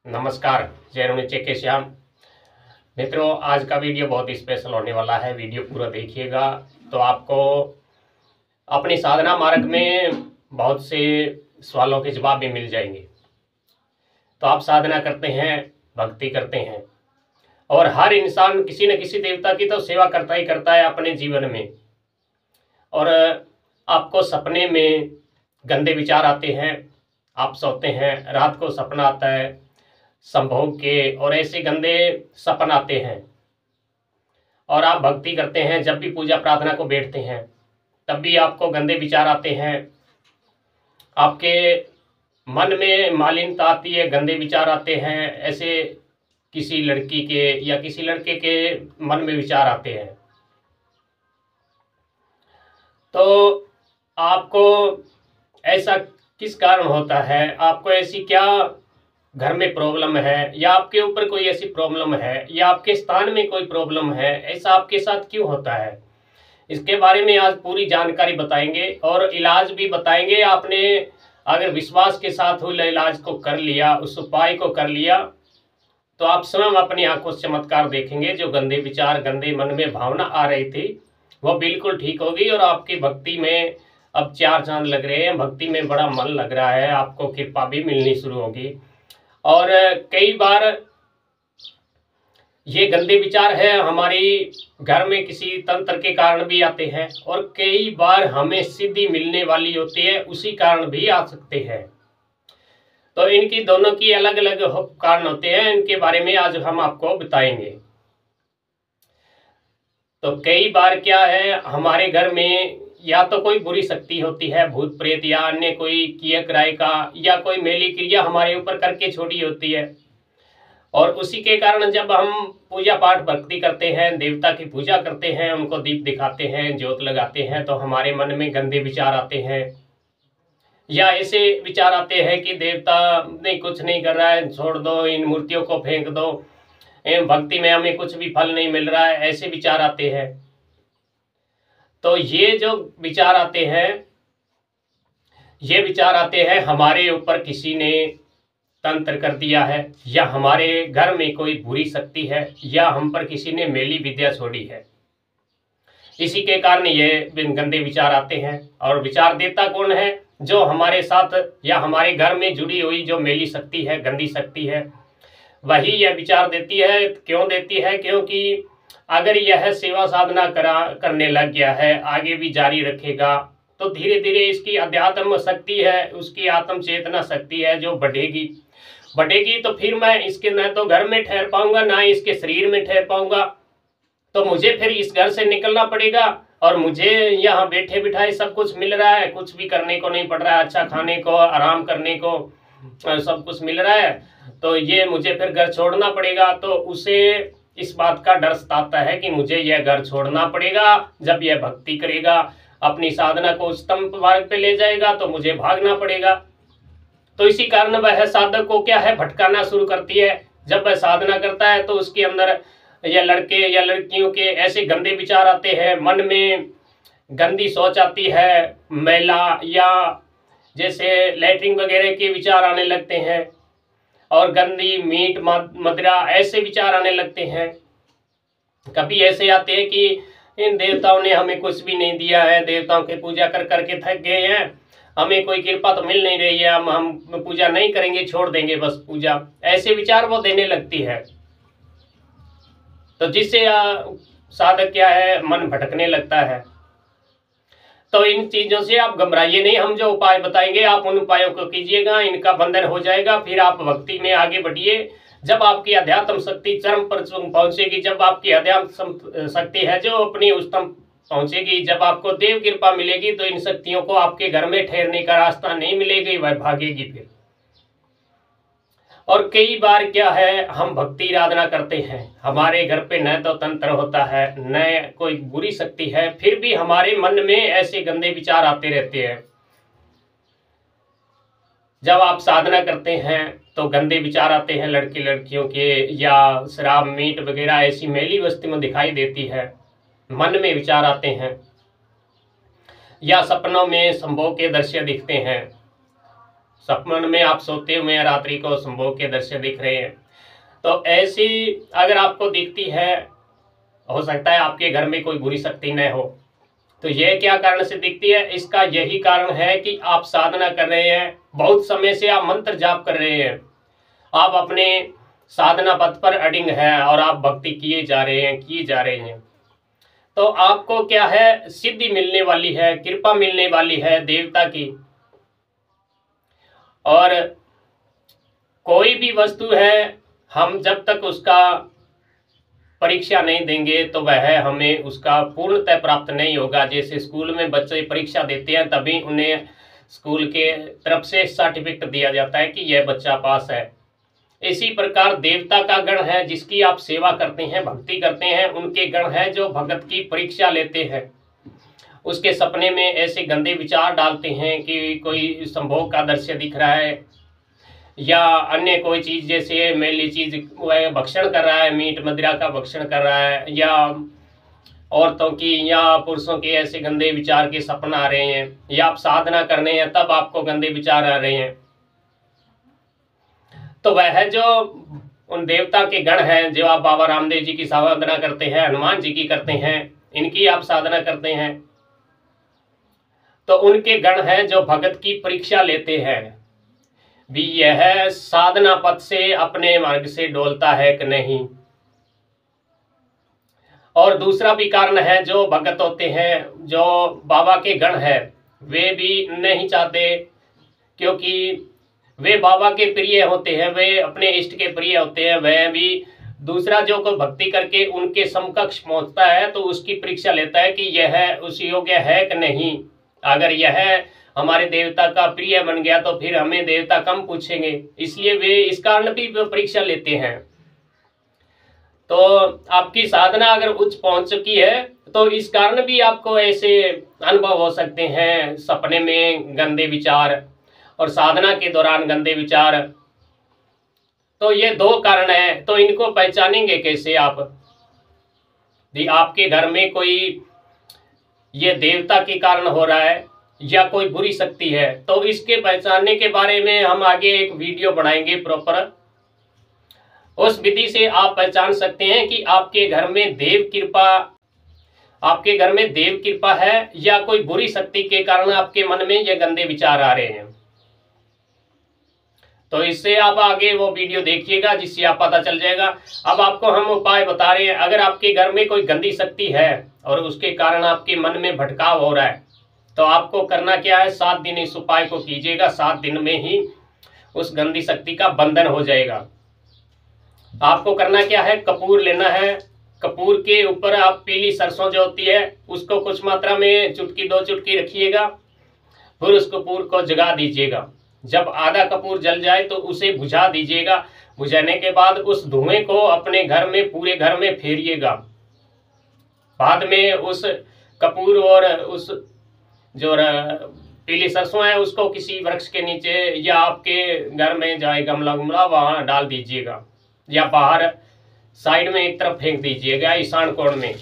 नमस्कार, जय रुणिचे के श्याम मित्रों। आज का वीडियो बहुत ही स्पेशल होने वाला है। वीडियो पूरा देखिएगा तो आपको अपनी साधना मार्ग में बहुत से सवालों के जवाब भी मिल जाएंगे। तो आप साधना करते हैं, भक्ति करते हैं और हर इंसान किसी न किसी देवता की तो सेवा करता ही करता है अपने जीवन में। और आपको सपने में गंदे विचार आते हैं, आप सोते हैं, रात को सपना आता है संभोग के और ऐसे गंदे सपन आते हैं और आप भक्ति करते हैं। जब भी पूजा प्रार्थना को बैठते हैं तब भी आपको गंदे विचार आते हैं, आपके मन में मालिन्यता आती है, गंदे विचार आते हैं। ऐसे किसी लड़की के या किसी लड़के के मन में विचार आते हैं तो आपको ऐसा किस कारण होता है? आपको ऐसी क्या घर में प्रॉब्लम है या आपके ऊपर कोई ऐसी प्रॉब्लम है या आपके स्थान में कोई प्रॉब्लम है? ऐसा आपके साथ क्यों होता है? इसके बारे में आज पूरी जानकारी बताएंगे और इलाज भी बताएंगे। आपने अगर विश्वास के साथ हुए इलाज को कर लिया, उस उपाय को कर लिया, तो आप स्वयं अपनी आंखों से चमत्कार देखेंगे। जो गंदे विचार, गंदे मन में भावना आ रही थी वो बिल्कुल ठीक होगी और आपकी भक्ति में अब चार चांद लग रहे हैं। भक्ति में बड़ा मन लग रहा है, आपको कृपा भी मिलनी शुरू होगी। और कई बार ये गंदे विचार है हमारी घर में किसी तंत्र के कारण भी आते हैं और कई बार हमें सिद्धि मिलने वाली होती है, उसी कारण भी आ सकते हैं। तो इनकी दोनों की अलग अलग कारण होते हैं, इनके बारे में आज हम आपको बताएंगे। तो कई बार क्या है, हमारे घर में या तो कोई बुरी शक्ति होती है, भूत प्रेत या अन्य कोई किया कराए का या कोई मेली क्रिया हमारे ऊपर करके छोड़ी होती है और उसी के कारण जब हम पूजा पाठ भक्ति करते हैं, देवता की पूजा करते हैं, उनको दीप दिखाते हैं, ज्योत लगाते हैं, तो हमारे मन में गंदे विचार आते हैं या ऐसे विचार आते हैं कि देवता नहीं, कुछ नहीं कर रहा है, छोड़ दो, इन मूर्तियों को फेंक दो, भक्ति में हमें कुछ भी फल नहीं मिल रहा है, ऐसे विचार आते हैं। तो ये जो विचार आते हैं, ये विचार आते हैं हमारे ऊपर किसी ने तंत्र कर दिया है या हमारे घर में कोई बुरी शक्ति है या हम पर किसी ने मेली विद्या छोड़ी है, इसी के कारण ये गंदे विचार आते हैं। और विचार देता कौन है? जो हमारे साथ या हमारे घर में जुड़ी हुई जो मेली शक्ति है, गंदी शक्ति है, वही यह विचार देती है। क्यों देती है? क्योंकि अगर यह सेवा साधना करने लग गया है, आगे भी जारी रखेगा, तो धीरे धीरे इसकी अध्यात्म शक्ति है, उसकी आत्म चेतना शक्ति है जो बढ़ेगी। तो फिर मैं इसके न तो घर में ठहर पाऊंगा, ना इसके शरीर में ठहर पाऊंगा। तो मुझे फिर इस घर से निकलना पड़ेगा और मुझे यहाँ बैठे बिठाए सब कुछ मिल रहा है, कुछ भी करने को नहीं पड़ रहा है, अच्छा खाने को, आराम करने को सब कुछ मिल रहा है, तो ये मुझे फिर घर छोड़ना पड़ेगा। तो उसे इस बात का डर सताता है कि मुझे यह घर छोड़ना पड़ेगा। जब यह भक्ति करेगा, अपनी साधना को उच्चतम मार्ग पे ले जाएगा, तो मुझे भागना पड़ेगा। तो इसी कारण वह साधक को क्या है, भटकाना शुरू करती है। जब वह साधना करता है तो उसके अंदर या लड़के या लड़कियों के ऐसे गंदे विचार आते हैं, मन में गंदी सोच आती है, मैला या जैसे लैट्रिन वगैरह के विचार आने लगते हैं और गंदी मीट मदिरा ऐसे विचार आने लगते हैं। कभी ऐसे आते हैं कि इन देवताओं ने हमें कुछ भी नहीं दिया है, देवताओं की पूजा कर करके थक गए हैं, हमें कोई कृपा तो मिल नहीं रही है, हम पूजा नहीं करेंगे, छोड़ देंगे बस पूजा, ऐसे विचार वो देने लगती है। तो जिससे साधक क्या है, मन भटकने लगता है। तो इन चीजों से आप घबराइए नहीं, हम जो उपाय बताएंगे आप उन उपायों को कीजिएगा, इनका बंधन हो जाएगा। फिर आप भक्ति में आगे बढ़िए। जब आपकी अध्यात्म शक्ति चरम पर पहुंचेगी, जब आपकी अध्यात्म शक्ति है जो अपनी उच्चतम पहुंचेगी, जब आपको देव कृपा मिलेगी, तो इन शक्तियों को आपके घर में ठहरने का रास्ता नहीं मिलेगी, वह भागेगी फिर। और कई बार क्या है, हम भक्ति आराधना करते हैं, हमारे घर पे न तो तंत्र होता है, न कोई बुरी शक्ति है, फिर भी हमारे मन में ऐसे गंदे विचार आते रहते हैं। जब आप साधना करते हैं तो गंदे विचार आते हैं लड़के लड़कियों के, या शराब मीट वगैरह ऐसी मैली वस्तु में दिखाई देती है, मन में विचार आते हैं, या सपनों में संभोग के दृश्य दिखते हैं, सपन में आप सोते हुए रात्रि को संभोग के दृश्य दिख रहे हैं, तो ऐसी अगर आपको दिखती है, हो सकता है आपके घर में कोई बुरी शक्ति न हो। तो यह क्या कारण से दिखती है? इसका यही कारण है कि आप साधना कर रहे हैं, बहुत समय से आप मंत्र जाप कर रहे हैं, आप अपने साधना पथ पर अडिग हैं और आप भक्ति किए जा रहे हैं, तो आपको क्या है, सिद्धि मिलने वाली है, कृपा मिलने वाली है देवता की। और कोई भी वस्तु है, हम जब तक उसका परीक्षा नहीं देंगे तो वह हमें उसका पूर्णतः प्राप्त नहीं होगा। जैसे स्कूल में बच्चे परीक्षा देते हैं, तभी उन्हें स्कूल के तरफ से सर्टिफिकेट दिया जाता है कि यह बच्चा पास है। इसी प्रकार देवता का गण है, जिसकी आप सेवा करते हैं, भक्ति करते हैं, उनके गण है जो भगत की परीक्षा लेते हैं। उसके सपने में ऐसे गंदे विचार डालते हैं कि कोई संभोग का दृश्य दिख रहा है या अन्य कोई चीज़, जैसे मैली चीज़ वह भक्षण कर रहा है, मीट मदिरा का भक्षण कर रहा है, या औरतों की या पुरुषों के ऐसे गंदे विचार के सपना आ रहे हैं, या आप साधना करने हैं तब आपको गंदे विचार आ रहे हैं। तो वह जो उन देवता के गण हैं, जो आप बाबा रामदेव जी की साधना करते हैं, हनुमान जी की करते हैं, इनकी आप साधना करते हैं, तो उनके गण हैं जो भगत की परीक्षा लेते हैं भी यह साधना पथ से अपने मार्ग से डोलता है कि नहीं। और दूसरा भी कारण है, जो भगत होते हैं, जो बाबा के गण है, वे भी नहीं चाहते, क्योंकि वे बाबा के प्रिय होते हैं, वे अपने इष्ट के प्रिय होते हैं। वह भी दूसरा जो कोई भक्ति करके उनके समकक्ष पहुंचता है तो उसकी परीक्षा लेता है कि यह उस योग्य है कि नहीं। अगर यह हमारे देवता का प्रिय बन गया तो फिर हमें देवता कम पूछेंगे, इसलिए वे इस कारण भी परीक्षा लेते हैं। तो आपकी साधना अगर उच्च पहुंच चुकी है तो इस कारण भी आपको ऐसे अनुभव हो सकते हैं, सपने में गंदे विचार और साधना के दौरान गंदे विचार। तो ये दो कारण हैं, तो इनको पहचानेंगे कैसे आप? आपके घर में कोई ये देवता के कारण हो रहा है या कोई बुरी शक्ति है, तो इसके पहचानने के बारे में हम आगे एक वीडियो बनाएंगे प्रॉपर। उस विधि से आप पहचान सकते हैं कि आपके घर में देव कृपा है या कोई बुरी शक्ति के कारण आपके मन में ये गंदे विचार आ रहे हैं। तो इससे आप आगे वो वीडियो देखिएगा, जिससे आप पता चल जाएगा। अब आपको हम उपाय बता रहे हैं। अगर आपके घर में कोई गंदी शक्ति है और उसके कारण आपके मन में भटकाव हो रहा है, तो आपको करना क्या है, 7 दिन इस उपाय को कीजिएगा। 7 दिन में ही उस गंदी शक्ति का बंधन हो जाएगा। आपको करना क्या है, कपूर लेना है। कपूर के ऊपर आप पीली सरसों जो होती है उसको कुछ मात्रा में चुटकी 2 चुटकी रखिएगा, फिर उस कपूर को जगा दीजिएगा। जब आधा कपूर जल जाए तो उसे बुझा दीजिएगा। बुझाने के बाद उस धुएं को अपने घर में, पूरे घर में फेरिएगा। बाद में उस कपूर और उस जो पीली सरसों है उसको किसी वृक्ष के नीचे या आपके घर में जाए गमला वहां डाल दीजिएगा, या बाहर साइड में एक तरफ फेंक दीजिएगा, ईशान कोण में।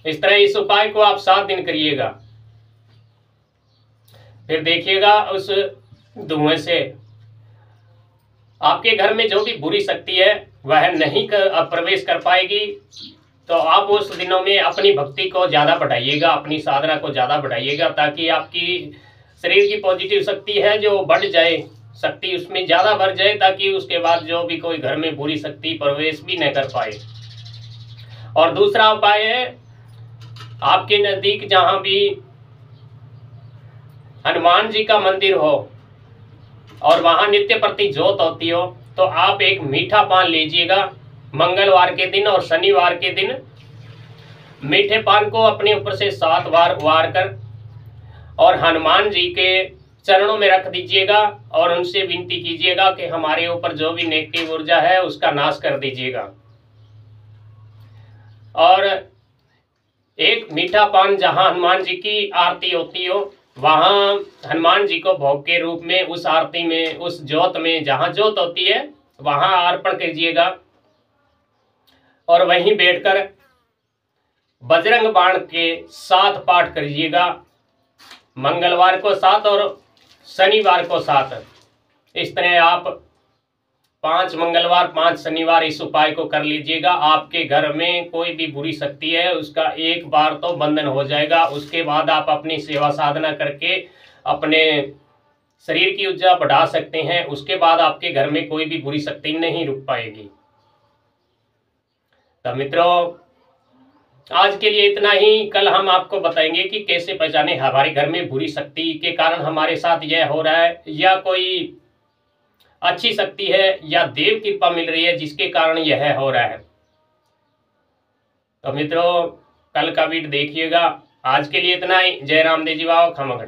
इस तरह इस उपाय को आप 7 दिन करिएगा। फिर देखिएगा उस धुएं से आपके घर में जो भी बुरी शक्ति है वह नहीं प्रवेश कर पाएगी। तो आप उस दिनों में अपनी भक्ति को ज़्यादा बढ़ाइएगा, अपनी साधना को ज़्यादा बढ़ाइएगा, ताकि आपकी शरीर की पॉजिटिव शक्ति है जो बढ़ जाए, शक्ति उसमें ज़्यादा बढ़ जाए, ताकि उसके बाद जो भी कोई घर में बुरी शक्ति प्रवेश भी न कर पाए। और दूसरा उपाय है, आपके नज़दीक जहाँ भी हनुमान जी का मंदिर हो और वहाँ नित्य प्रति ज्योत होती हो, तो आप एक मीठा पान लीजिएगा। मंगलवार के दिन और शनिवार के दिन मीठे पान को अपने ऊपर से 7 बार वार कर और हनुमान जी के चरणों में रख दीजिएगा और उनसे विनती कीजिएगा कि हमारे ऊपर जो भी नेगेटिव ऊर्जा है उसका नाश कर दीजिएगा। और एक मीठा पान जहाँ हनुमान जी की आरती होती हो, वहाँ हनुमान जी को भोग के रूप में उस आरती में, उस ज्योत में, जहाँ ज्योत होती है वहाँ अर्पण कीजिएगा। और वहीं बैठकर बजरंग बाण के 7 पाठ करिएगा। मंगलवार को 7 और शनिवार को 7। इस तरह आप 5 मंगलवार 5 शनिवार इस उपाय को कर लीजिएगा। आपके घर में कोई भी बुरी शक्ति है उसका एक बार तो बंधन हो जाएगा। उसके बाद आप अपनी सेवा साधना करके अपने शरीर की ऊर्जा बढ़ा सकते हैं। उसके बाद आपके घर में कोई भी बुरी शक्ति नहीं रुक पाएगी। तो मित्रों, आज के लिए इतना ही। कल हम आपको बताएंगे कि कैसे पहचाने हमारे घर में बुरी शक्ति के कारण हमारे साथ यह हो रहा है, या कोई अच्छी शक्ति है या देव कृपा मिल रही है जिसके कारण यह हो रहा है। तो मित्रों, कल का वीडियो देखिएगा। आज के लिए इतना ही। जय रामदेव जी बाबा, खमा।